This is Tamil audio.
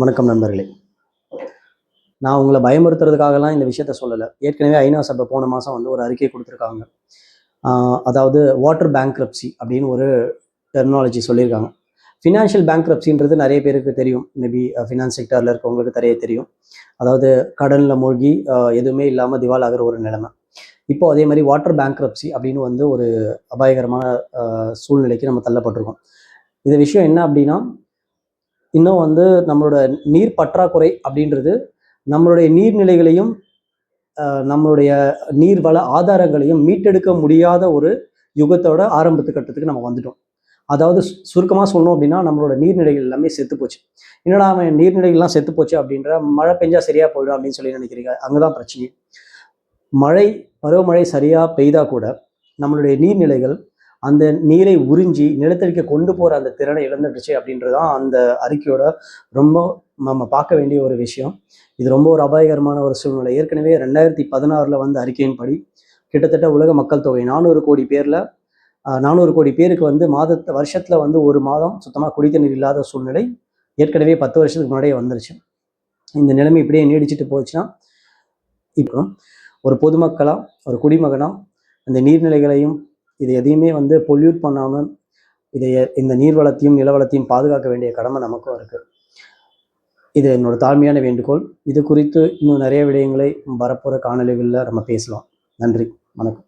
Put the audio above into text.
வணக்கம் நண்பர்களே. நான் உங்களை பயமுறுத்துறதுக்காகலாம் இந்த விஷயத்த சொல்லலை. ஏற்கனவே ஐநா சபை போன மாதம் வந்து ஒரு அறிக்கை கொடுத்துருக்காங்க. அதாவது வாட்டர் பேங்க்ரப்சி அப்படின்னு ஒரு டெர்மினாலஜி சொல்லியிருக்காங்க. ஃபினான்ஷியல் பேங்க்ரப்சின்றது நிறைய பேருக்கு தெரியும். மேபி ஃபினான்ஸ் செக்டரில் இருக்கவங்களுக்கு நிறைய தெரியும். அதாவது கடனில் மூழ்கி எதுவுமே இல்லாமல் திவால் ஆகிற ஒரு நிலைமை. இப்போ அதே மாதிரி வாட்டர் பேங்க்ரப்சி அப்படின்னு வந்து ஒரு அபாயகரமான சூழ்நிலைக்கு நம்ம தள்ளப்பட்டிருக்கோம். இந்த விஷயம் என்ன அப்படின்னா, இன்னும் வந்து நம்மளோட நீர் பற்றாக்குறை அப்படின்றது நம்மளுடைய நீர்நிலைகளையும் நம்மளுடைய நீர்வள ஆதாரங்களையும் மீட்டெடுக்க முடியாத ஒரு யுகத்தோட ஆரம்பத்து கட்டத்துக்கு நம்ம வந்துட்டோம். அதாவது சுருக்கமாக சொல்லணும் அப்படின்னா, நம்மளோட நீர்நிலைகள் எல்லாமே செத்து போச்சு. என்னடா அவன் நீர்நிலைகள்லாம் செத்து போச்சு அப்படின்ற, மழை பெஞ்சா சரியா போயிடும் அப்படின்னு சொல்லி நினைக்கிறீங்க. அங்கதான் பிரச்சனை. பருவமழை சரியா பெய்தா கூட நம்மளுடைய நீர்நிலைகள் அந்த நீரை உறிஞ்சி நிலத்தடிக்க கொண்டு போகிற அந்த திறனை இழந்துடுச்சு அப்படின்றதான் அந்த அறிக்கையோட ரொம்ப நம்ம பார்க்க வேண்டிய ஒரு விஷயம். இது ரொம்ப ஒரு அபாயகரமான ஒரு சூழ்நிலை. ஏற்கனவே 2016 வந்து அறிக்கையின்படி கிட்டத்தட்ட உலக மக்கள் தொகை 400 கோடி பேரில் 400 கோடி பேருக்கு வந்து வருஷத்தில் வந்து ஒரு மாதம் சுத்தமாக குடித்த நீர் இல்லாத சூழ்நிலை ஏற்கனவே 10 வருஷத்துக்கு முன்னாடியே வந்துருச்சு. இந்த நிலைமை இப்படியே நீடிச்சுட்டு போச்சுன்னா, இப்போ ஒரு பொதுமக்களாக ஒரு குடிமகனாக அந்த நீர்நிலைகளையும் இது எதையுமே வந்து பொல்யூட் பண்ணாமல் இந்த நீர்வளத்தையும் நிலவளத்தையும் பாதுகாக்க வேண்டிய கடமை நமக்கும் இருக்குது. இது என்னோட தாழ்மையான வேண்டுகோள். இது குறித்து இன்னும் நிறைய விடயங்களை வரப்போகிற காணொளிகளில் நம்ம பேசலாம். நன்றி, வணக்கம்.